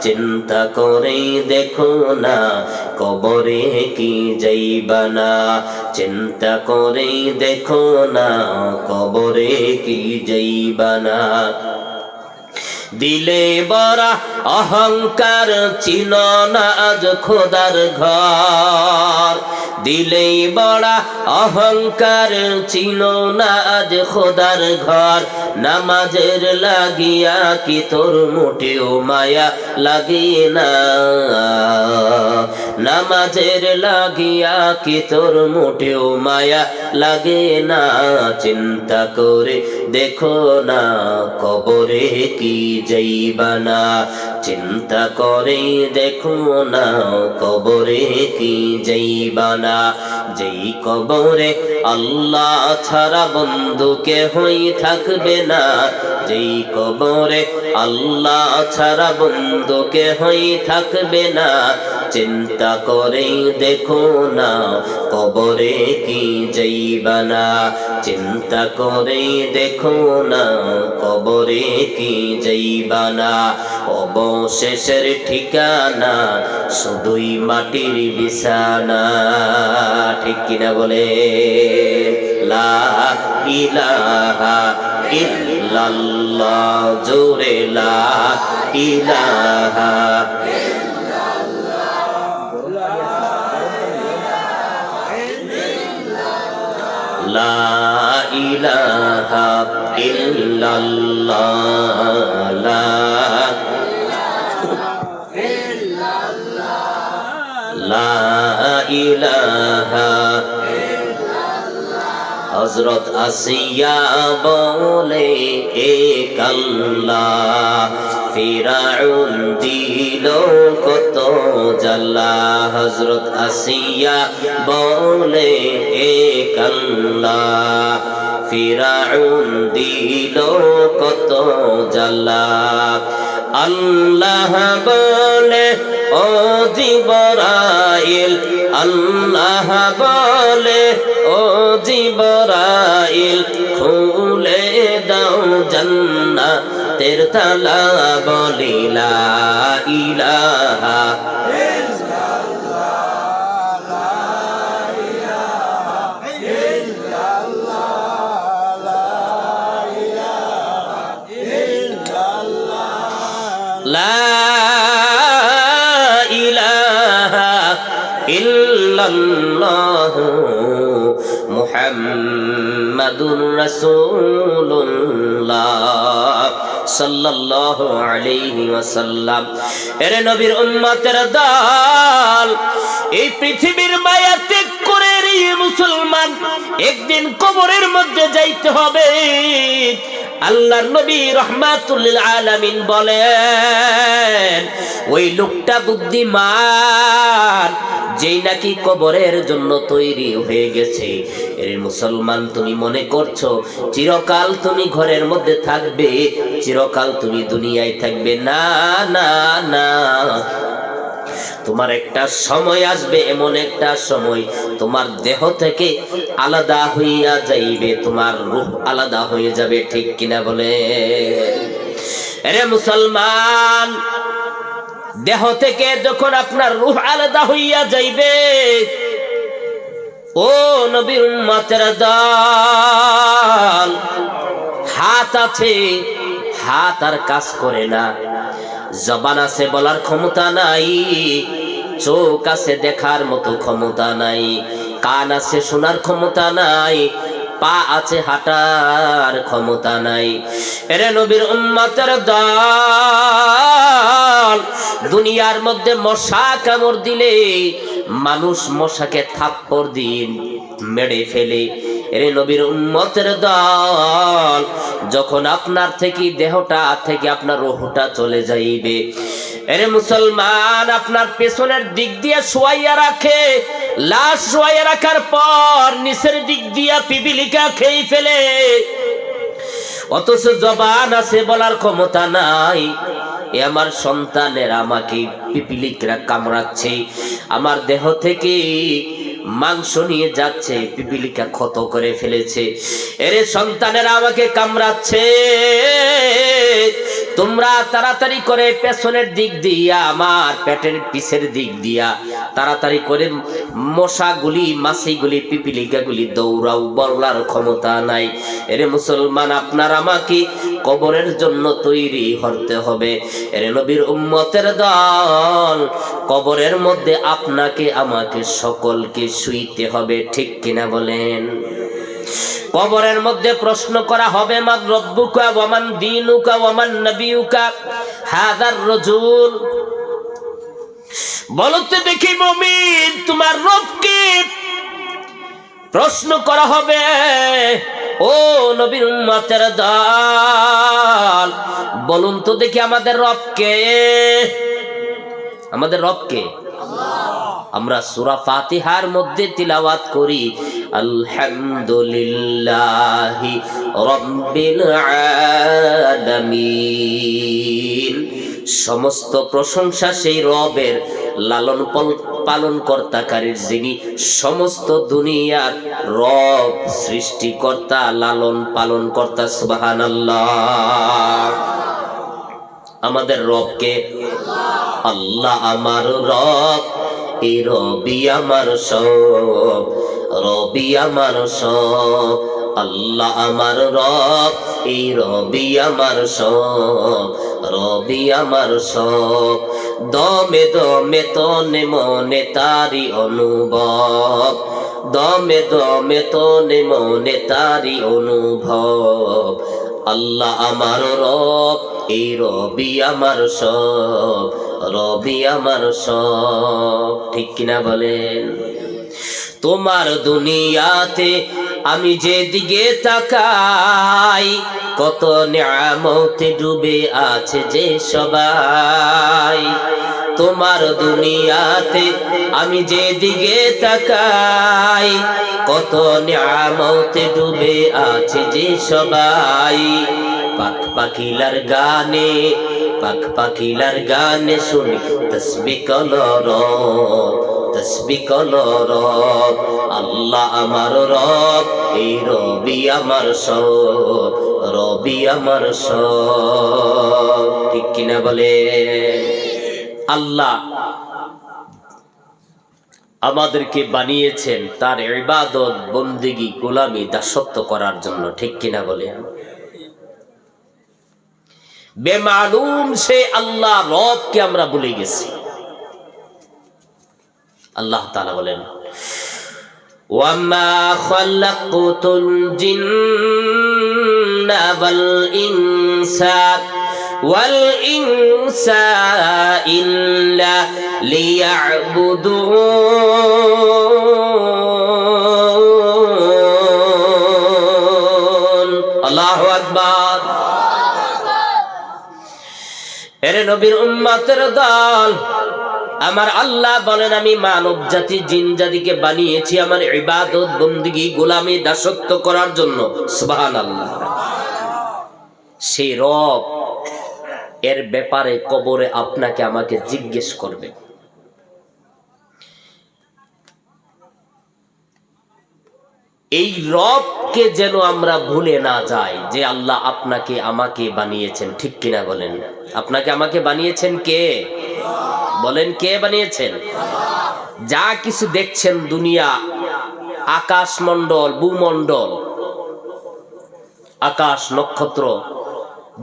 চিন্তা করে দেখো না কবরে কি যাইবা না, চিন্তা করে দেখো না কবরে কি যাইবা না। দিলে বড় অহংকার চিনো না আজ খোদার ঘর, দিলে বড় অহংকার চিনো না আজ খোদার ঘর। নামাজের লাগিয়া কি তোর মোটেও মায়া লাগে না, নামাজের লাগিয়া কি তোর মোটেও মায়া লাগে না। চিন্তা করে দেখো না কবরে কি যাইবা না, চিন্তা করে দেখো না কবরে কি যাইবা না। যেই কবরে আল্লাহ ছাড়া বন্ধু কেহই থাকবে না, যেই কবরে আল্লাহ ছাড়া বন্ধু কেহই থাকবে না। চিন্তা করে দেখো না কবরে কি যাইবা না, চিন্তা করে দেখো না কবরে কি যাইবা না। অবশেষের ঠিকানা শুধুই মাটির বিছানা, ঠিক কিনা বলে? লা ইলাহা ইল্লাল্লাহ, জোরে লা ইলাহা লা ইলাহা ইল্লাল্লাহ, লা ইলাহা। হযরত আসিয়া বলে এক আল্লাহ, ফিরাউন দিল কত জ্বালা। হযরত আসিয়া বলে এক আল্লাহ, ফিরাউন দিল কত জ্বালা। আল্লাহ বলে ও জিবরাইল, আল্লাহ বলে ও জিবরাইল, খুলে দাও জান্নাতের তালা, বলি লা ইলাহা লা ইলাহা ইল্লাল্লাহ মুহাম্মাদুর রাসূলুল্লাহ সাল্লাল্লাহু আলাইহি ওয়াসাল্লাম। এরে নবীর উম্মতের দল, এই পৃথিবীর মায়া ত্যাগ করে রে মুসলমান একদিন কবরের মধ্যে যাইতে হবে। আল্লাহর নবী রাহমাতুল লিল আলামিন বলেন, ওই লোকটা বুদ্ধিমান যেই নাকি কবরের জন্য তৈরি হয়ে গেছে। এর মুসলমান, তুমি মনে করছো চিরকাল তুমি ঘরের মধ্যে থাকবে, চিরকাল তুমি দুনিয়ায় থাকবে? না না না, তোমার একটা সময় আসবে, এমন একটা সময় তোমার দেহ থেকে আলাদা হইয়া যাইবে, তোমার রূহ আলাদা হয়ে যাবে, ঠিক কিনা বলে? আরে মুসলমান, দেহ থেকে যখন আপনার রূহ আলাদা হইয়া যাইবে, ও নবীর উম্মতের দল, হাত আছে, হাত আর কাজ করে না, জবান আছে, বলার ক্ষমতা নাই, চোখ আছে, দেখার মতো ক্ষমতা নাই, কান আছে, শোনার ক্ষমতা নাই, পা আছে, হাঁটার ক্ষমতা নাই। এরে নবীর উম্মতের দল, দুনিয়ার মধ্যে মশা কামড় দিলে মানুষ মশাকে থাপ্পড় দিয়ে মেরে ফেলে। এরে নবীর উম্মতের দল, যখন আপনার থেকে দেহটা থেকে আপনার রূহটা চলে যাইবে, এরে মুসলমান, আপনার পেছনের দিক দিয়ে শোয়াইয়া রাখে, লাশ শোয়াইয়া রাখার পর নিচের দিক দিয়া পিপিলিকা খেয়ে ফেলে, অথচ জবান আছে, বলার ক্ষমতা নাই। এ আমার সন্তানের আমাকে পিপিলিকরা কামড়াচ্ছে, আমার দেহ থেকে মাংস নিয়ে যাচ্ছে, পিপিলিকা ক্ষত করে ফেলেছে। এরে সন্তানেরা আমাকে কামড়াচ্ছে, তোমরা তাড়াতাড়ি করে পেছনের দিক দিয়া, আমার পেটের পিছের দিক দিয়া তাড়াতাড়ি করে মশাগুলি, মাছিগুলি, পিপিলিকাগুলি দৌড়াও, বলার ক্ষমতা নাই। এরে মুসলমান, আপনার আমাকে কবরের জন্য তৈরি হতে হবে। এরে নবীর উম্মতের দল, কবরের মধ্যে আপনাকে আমাকে সকলকে শুইতে হবে, ঠিক কিনা বলেন? কবরের মধ্যে প্রশ্ন করা হবে, মান রব্বুকা ওয়া মান দীনুকা ওয়া মান নবিয়ুকা হাযার রাজুল। বলতে দেখি মুমিন, তোমার রব কে? প্রশ্ন করা হবে। ও নবীর উম্মতের দল, বলুন তো দেখি আমাদের রব কে? আমাদের রব কে? আমরা সূরা ফাতিহার মধ্যে তিলাওয়াত করি, আলহামদুলিল্লাহি রাব্বিল আলামিন। সমস্ত প্রশংসা সেই রবের, লালন পালন কর্তাকারীর, যিনি সমস্ত দুনিয়ার রব, সৃষ্টিকর্তা, লালন পালন কর্তা। সুবহানাল্লাহ। আমাদের রবকে আল্লাহ আমার রব, এই রবি আমার সব, রবি আমার সব। আল্লাহ আমার রব, এই রবি আমার সব, রবি আমার সব। দমে দমে তনে মনে তারি অনুভব, দমে দমে তনে মনে তারি অনুভব। আল্লাহ আমার রব, এই রবি আমার সব, রবি আমার সব। ঠিক কিনা বলেন? তোমার দুনিয়াতে আমি যেদিকে তাকাই, কত নিয়ামতে ডুবে আছে যে সবাই। তোমার দুনিয়াতে আমি যেদিকে তাকাই, কত নিয়ামতে ডুবে আছে যে সবাই। পাখ পাখিলার গানে, পাখ পাখিলার গানে শুনি তসবিহ কলর, তসবিহ কলর। আল্লাহ আমার রব, এই রবি আমার সব, রবি আমার সব। ঠিক কিনা বলে? আল্লাহ আমাদেরকে বানিয়েছেন তার ইবাদত, বন্দেগী, গোলামি, দাসত্ব করার জন্য। ঠিক কিনা বলে? বেমালুম সে আল্লাহ রবকে আমরা ভুলে গেছি। আল্লাহ তাআলা বলেন, ওয়ামা খালাকতুল জিন্না ওয়াল ইনসা ইল্লা লিয়াবুদুন। আল্লাহু আকবার। এরে নবীর উম্মতের দল, আমার আল্লাহ বলেন, আমি মানব জাতি, জিন জাতিকে বানিয়েছি আমার ইবাদত, বন্দেগী, গোলামি, দাসত্ব করার জন্য। সুবহানাল্লাহ। সেই রব এর ব্যাপারে কবরে আপনাকে আমাকে জিজ্ঞেস করবে। এই রবকে যেন আমরা ভুলে না যাই, যে আল্লাহ আপনাকে আমাকে বানিয়েছেন। ঠিক কিনা বলেন? আপনাকে আমাকে বানিয়েছেন কে? বলেন, কে বানিয়েছেন? যা কিছু দেখছেন দুনিয়া, আকাশমণ্ডল, ভূমণ্ডল, আকাশ, নক্ষত্র,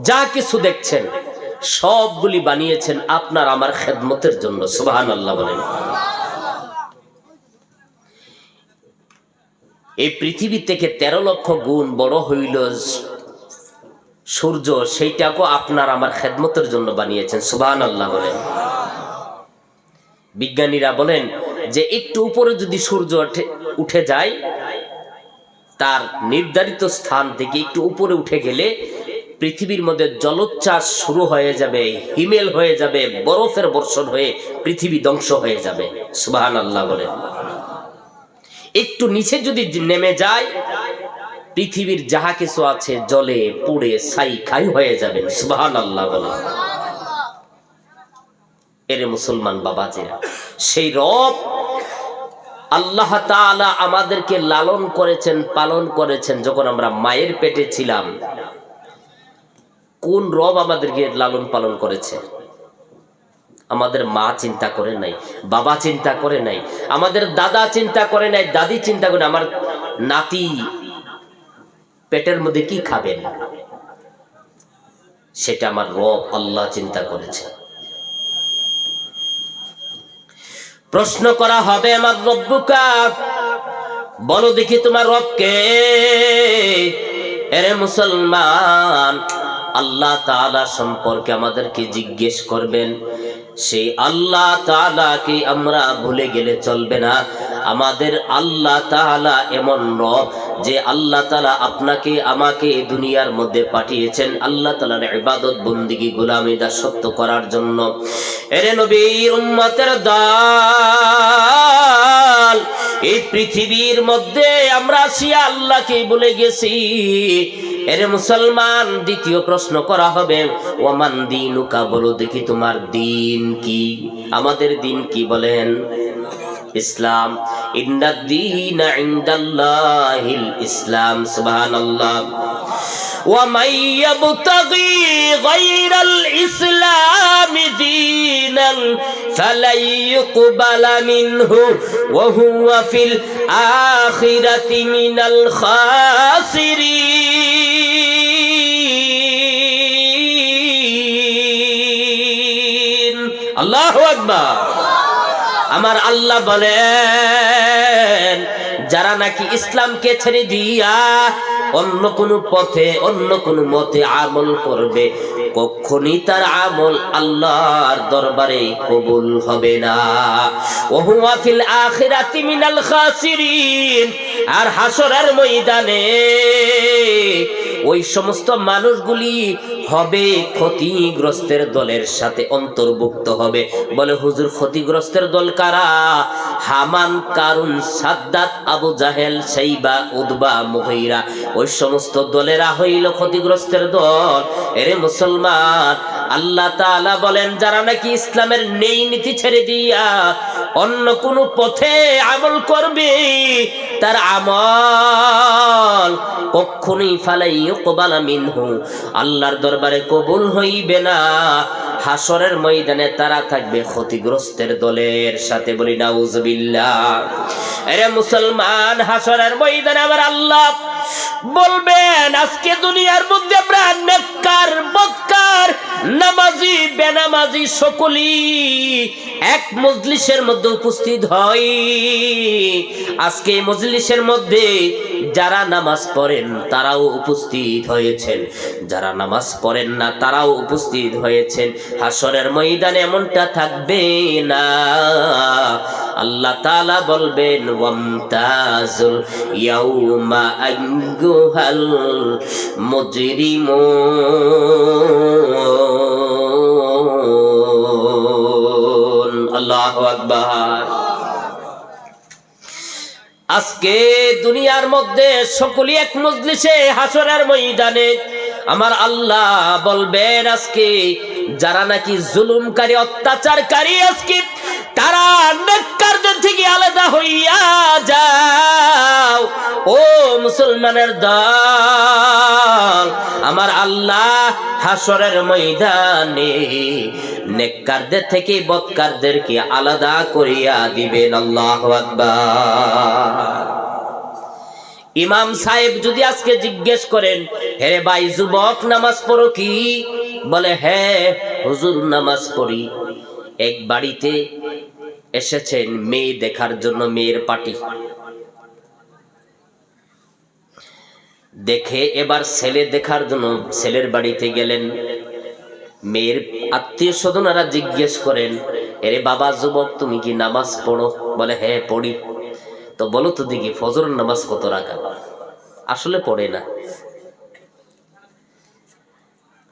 যা কিছু দেখছেন সবগুলি বানিয়েছেন আপনার আমার খেদমতের জন্য। সুবহানাল্লাহ বলেন। এই পৃথিবী থেকে 13 লক্ষ গুণ বড় হইল সূর্য, সেইটাকেও আপনার আমার খেদমতের জন্য বানিয়েছেন। সুবহানাল্লাহ বলেন। বিজ্ঞানীরা বলেন যে একটু উপরে যদি সূর্য উঠে যায়, তার নির্ধারিত স্থান থেকে একটু উপরে উঠে গেলে পৃথিবীর মধ্যে জলোচ্ছ্বাস শুরু হয়ে যাবে, হিমেল হয়ে যাবে, বরফের বর্ষণ হয়ে পৃথিবী ধ্বংস হয়ে যাবে। সুবহানাল্লাহ বলেন। একটু নিচে যদি নেমে যায়, পৃথিবীর যাহা কিছু আছে জলে পুড়ে ছাই খাই হয়ে যাবে। সুবহানাল্লাহ বলেন। এরে মুসলমান বাবাজিরা, সেই রব আল্লাহ তাআলা আমাদেরকে লালন করেছেন, পালন করেছেন। যখন আমরা মায়ের পেটে ছিলাম, কোন রব আমাদেরকে লালন পালন করেছে? আমাদের মা চিন্তা করে নাই, বাবা চিন্তা করে নাই, আমাদের দাদা চিন্তা করে নাই, দাদি চিন্তা করে আমার নাতি পেটের মধ্যে কি খাবেন, সেটা আমার রব আল্লাহ চিন্তা করেছে। প্রশ্ন করা হবে, আমার রব্বুকা, বলো দেখি তোমার রবকে। এরে মুসলমান, আল্লাহ তাআলা সম্পর্কে আমাদেরকে জিজ্ঞেস করবেন। সেই আল্লাহ তাআলাকে আমরা ভুলে গেলে চলবে না। আমাদের আল্লাহ তাআলা এমন রব যে আল্লাহ তাআলা আপনাকে আমাকে দুনিয়ার মধ্যে পাঠিয়েছেন আল্লাহ তাআলার ইবাদত বন্দেগী গোলামি দাসত্ব করার জন্য। এরে নবীর উম্মতের দল, এই পৃথিবীর মধ্যে আমরা আসিয়া আল্লাহকে ভুলে গেছি। এরে মুসলমান, দ্বিতীয় প্রশ্ন করা হবে, ওমান দীনুকা, বলো দেখি তোমার দিন কি। আমাদের দিন কি বলেন? ইসলাম। ইন্নাদ-দীনা ইনদাল্লাহিল ইসলাম। সুবহানাল্লাহ। ওয়া মান ইয়াবতাগি গায়রাল ইসলামি দীনান ফালাই ইউকবালা মিনহু ওয়া হুয়া ফিল আখিরাতি মিনাল খাসিরিন। আল্লাহু আকবার। আমার আল্লাহ বলেন, যারা নাকি ইসলামকে ছেড়ে দিয়া অন্য কোন পথে অন্য কোন মতে আমল করবে, কখনই তার আমল আল্লাহর দরবারে কবুল হবে না। ওয়া হুয়া ফিল আখিরাতি মিনাল খাসিরিন। আর হাসরের ময়দানে ওই সমস্ত মানুষগুলি হবে ক্ষতিগ্রস্তের দলের সাথে অন্তর্ভুক্ত হবে। বলে হুজুর, ক্ষতিগ্রস্তের দল কারা? হামান, কারুন, সাদ্দাত, আবু জাহেল, শাইবা, উতবা, মুগীরা, ওই সমস্ত দলেরা হইল ক্ষতিগ্রস্তের দল। এরে মুসলমান, আল্লাহ তাআলা বলেন, যারা নাকি ইসলামের নেই নীতি ছেড়ে দিয়া অন্য কোন পথে আমল করবে, তার আমল কখনোই ফালাই ইউকবালা মিনহু, আল্লাহর দরবারে কবুল হইবে না। হাসরের ময়দানে তারা থাকবে ক্ষতিগ্রস্তের দলের সাথে। বলি নাউজুবিল্লাহ। আরে মুসলমান, হাসরের ময়দানে আবার আল্লাহ বলবেন, আজকে দুনিয়ার মধ্যে আমরা নেককার, বদকার, নামাজি, বেনামাজি সকলেই এক মজলিসের মধ্যে উপস্থিত হয়। আজকে এই মজলিসের মধ্যে যারা নামাজ পড়েন তারাও উপস্থিত হয়েছেন, যারা নামাজ পড়েন না তারাও উপস্থিত হয়েছেন। হাসরের ময়দানে এমনটা থাকবে না। আল্লাহ তাআলা বলবেন, ওয়ামতাজুল ইয়াউমা আইয়ুহাল মুজরিমুন। আল্লাহু আকবার। আজকে দুনিয়ার মধ্যে সকলেই এক মজলিসে, হাসরের ময়দানে আমার আল্লাহ বলবেন, আজকে যারা নাকি জুলুমকারী, অত্যাচারকারী, আজকে তারা নেককারদের থেকে আলাদা হইয়া যাও। ও মুসলমানের দল, আমার আল্লাহ হাসরের ময়দানে নেককারদের থেকে বদকারদেরকে আলাদা করিয়া দিবেন। আল্লাহু আকবার। ইমাম সাহেব যদি আজকে জিজ্ঞেস করেন, হে ভাই যুবক, নামাজ পড়ো কি? বলে, হ্যাঁ হুজুর নামাজ পড়ি। এক বাড়িতে এসেছেন মেয়ে দেখার জন্য, মেয়ের পার্টি দেখে এবার ছেলে দেখার জন্য ছেলের বাড়িতে গেলেন। মেয়ের আত্মীয় স্বজনেরা জিজ্ঞেস করেন, এরে বাবা যুবক, তুমি কি নামাজ পড়ো? বলে, হ্যাঁ পড়ি। তো বলো তো দেখি ফজরের নামাজ কত রাকাত? আসলে পড়ে না।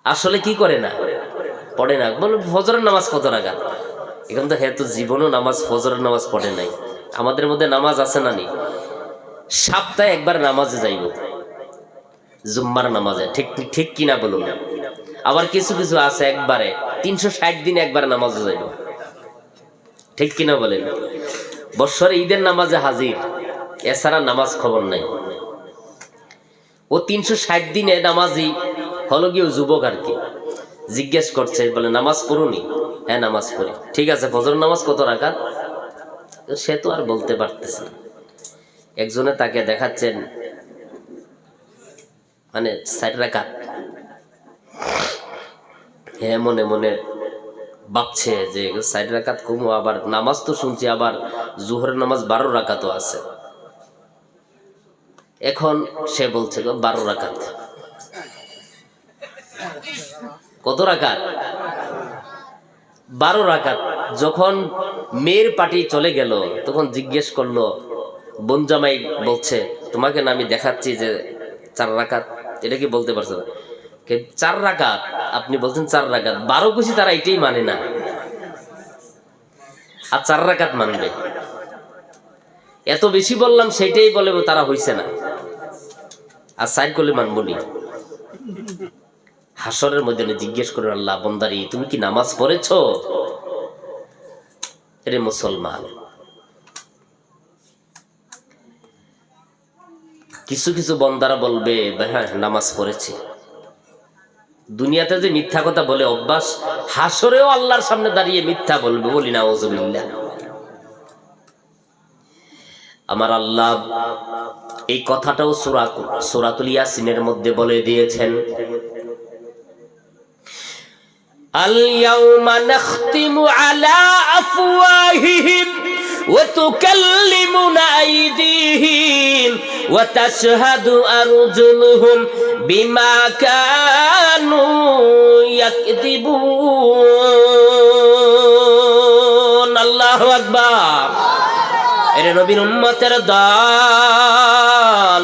আসলে কি করে না? পড়ে না। বলো ফজরের নামাজ কত রাকাত? এখন তো হ্যাঁ, তো জীবনও নামাজ, ফজরের নামাজ পড়ে নাই। আমাদের মধ্যে নামাজ আছে না নি? সপ্তাহে একবার নামাজে যাইব, জুম্মার নামাজে। ঠিক ঠিক কিনা বলুন? আবার কিছু কিছু আছে একবারে 360 দিন একবার নামাজে যাইব। ঠিক কিনা বলেন? বৎসরে ঈদের নামাজে হাজির, এছাড়া নামাজ খবর নাই। ও 360 দিনে নামাজি হলো গিয়ে যুবক আর কি, জিজ্ঞেস করছে, বলে নামাজ পড়ুনি? হ্যাঁ নামাজ পড়ি। ঠিক আছে, ফজর নামাজ কত রাকাত? সে তো আর বলতে পারতেছে না। একজনে তাকে দেখাচ্ছেন মানে ৬০ রাকাত। হ্যাঁ মনে মনে ভাবছে যে ৬০ রাকাত কমো, আবার নামাজ তো শুনছি আবার জোহরের নামাজ ১২ রাকাতও আছে। এখন সে বলছে ১২ রাকাত। কত রাকাত? ১২ রাকাত। যখন মেয়ের পার্টি চলে গেল তখন জিজ্ঞেস করলো, বোনজামাই বলছে, তোমাকে না আমি দেখাচ্ছি যে ৪ রাকাত, এটা কি বলতে পারছো না? ৪ রাকাত আপনি বলছেন ৪ রাকাত, ১২ খুশি তারা এটাই মানে না, আর ৪ রাকাত মানবে। এত বেশি বললাম সেটাই বলে তারা হইছে না, আর ৪ করলে মানবনি। হাসরের মধ্যে জিজ্ঞেস করে, আল্লাহ বন্দারি তুমি কি নামাজ পড়েছো? রে মুসলমান, কিছু কিছু বন্দারা বলবে হ্যাঁ নামাজ পড়েছি। দুনিয়াতে যে মিথ্যা কথা বলে অভ্যাস, হাসরেও আল্লাহর সামনে দাঁড়িয়ে মিথ্যা বলবে, বলি না আউযুবিল্লাহ। আমার আল্লাহ এই কথাটাও সূরাতুল ইয়াসিনের মধ্যে বলে দিয়েছেন, اليوم نختم على أفواههم وتكلمنا أيديهم وتشهد أرجلهم بما كانوا يكذبون الله أكبر এরে নবীর উম্মতের দল,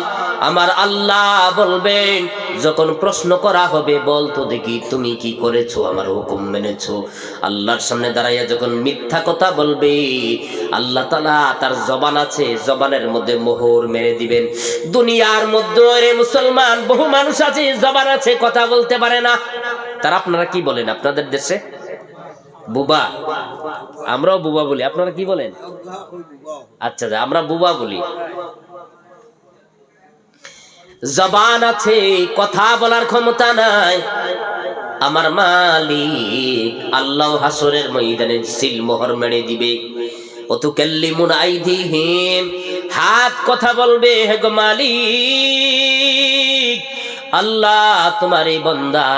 আমার আল্লাহ বলবেন যখন প্রশ্ন করা হবে, বলতো দেখি তুমি কি করেছো, আমার হুকুম মেনেছো? আল্লাহর সামনে দাঁড়াইয়া যখন মিথ্যা কথা বলবে, আল্লাহ তাআলা তার জবান আছে, জবানের মধ্যে মোহর মেরে দিবেন। দুনিয়ার মধ্যে রে মুসলমান বহু মানুষ আছে, জবান আছে, কথা বলতে পারে না। তারা আপনারা কি বলেন আপনাদের দেশে? বুবা। আমরাও বুবা বলি, আপনারা কি বলেন? আচ্ছা আমরা বুবা বলি। জবান আছে, কথা বলার ক্ষমতা নাই। আমার মালিক আল্লাহ হাসরের ময়দানে সিল মোহর মেরে দিবে। ওয়াতুকাল্লিমুনা আইদিহিম, হাত কথা বলবে, হে গো মালিক আল্লাহ তোমার এই বান্দা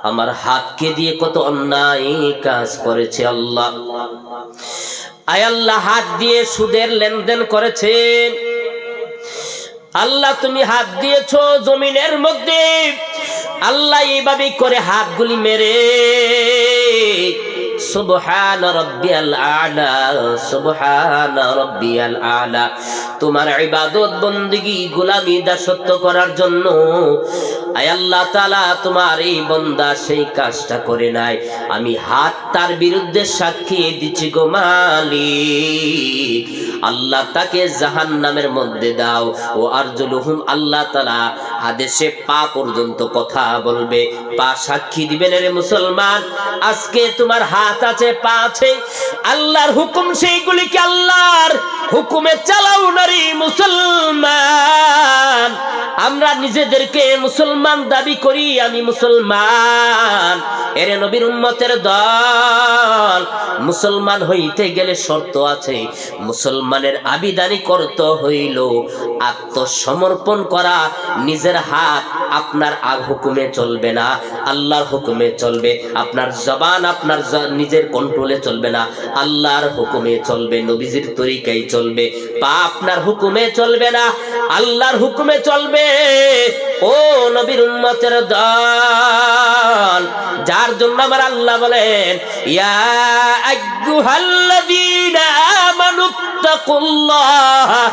আমার হাতকে দিয়ে কত অন্যায় কাজ করেছে। আল্লাহ আয় আল্লাহ হাত দিয়ে সুদের লেনদেন করেছেন। আল্লাহ তুমি হাত দিয়েছো জমিনের মধ্যে, আল্লাহ এইভাবে করে হাতগুলি মেরে সুবহান রাব্বিয়াল আলা, সুবহান রাব্বিয়াল আলা, তোমার ইবাদত বندگی গোলামি দাসত্ব করার জন্য আয় আল্লাহ তাআলা তোমার এই বান্দা সেই কাজটা করে নাই, আমি হাত তার বিরুদ্ধে সাক্ষী দিচ্ছি গো মালিক আল্লাহ তাকে জাহান্নামের মধ্যে দাও। ও আরজুলুহুম, আল্লাহ তাআলা আদেশে পা পর্যন্ত কথা বলবে, পা সাক্ষী দিবেন। রে মুসলমান, আজকে তোমার হাত আছে, পা আছে, আল্লাহর হুকুম সেইগুলিকে আল্লাহর হুকুমে চালাও না রে মুসলমান। আমরা নিজেদেরকে মুসলমান দাবি করি, আমি মুসলমান। এরে নবীর উম্মতের দল, মুসলমান হইতে গেলে শর্ত আছে। মুসলমানের আবিদানি করতে হইল আত্মসমর্পণ করা। নিজের হাত আপনার হুকুমে চলবে না, আল্লাহর হুকুমে চলবে। আপনার জবান আপনার নিজের কন্ট্রোলে চলবে না, আল্লাহর হুকুমে চলবে, নবীজির তরিকায় চলবে। পা আপনার হুকুমে চলবে না, আল্লাহর হুকুমে চলবে। ও নবীর উম্মতের দল, যার জন্য আমার আল্লাহ বলেন, ইয়া আইয়ুহাল্লাযীনা আমানুত্তাকুল্লাহা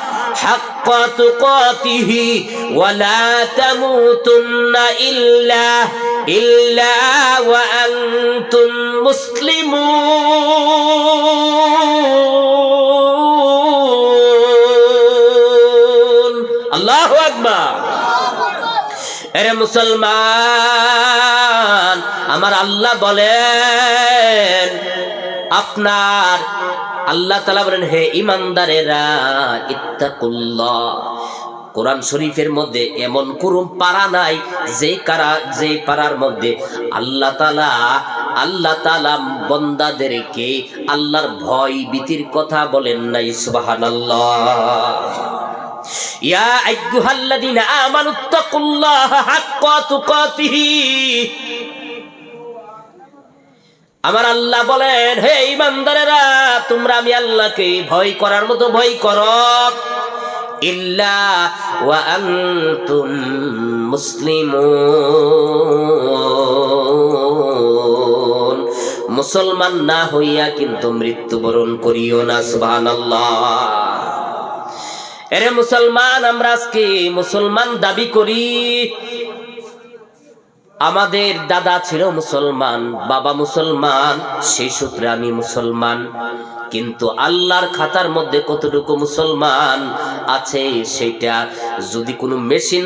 হাক্কা তুকাতিহি ওয়া লা তামুতুন্না ইল্লা ওয়া আনতুম মুসলিমুন। আল্লাহু আকবার। এরে মুসলমান, আমার আল্লাহ বলেন, আপনার আল্লাহ তাআলা বলেন, হে ঈমানদারেরা ইত্তাকুল্লাহ, কোরআন শরীফের মধ্যে এমন কুরুম পারা নাই যে পারার মধ্যে আল্লাহ তাআলা বান্দাদেরকে আল্লাহর ভয় ভীতির কথা বলেন নাই। সুবহানাল্লাহ। ইয়া আইয়ুহাল্লাযীনা আমানুত্তাকুল্লাহা হাক্কা তুকাতিহি, আমার আল্লাহ বলেন, হে ঈমানদারেরা, তোমরা আমি আল্লাহকে ভয় করার মতো ভয় করো। ইল্লা ওয়া আনতুম মুসলিমুন, মুসলমান না হইয়া কিন্তু মৃত্যুবরণ করিও না। সুবহানাল্লাহ। এরে মুসলমান, আমরা আজকে মুসলমান দাবি করি, আমাদের দাদা ছিল মুসলমান, বাবা মুসলমান, সেই সূত্রে আমি মুসলমান। কিন্তু আল্লাহর খাতার মধ্যে কতটুকু মুসলমান আছে সেটা যদি কোনো মেশিন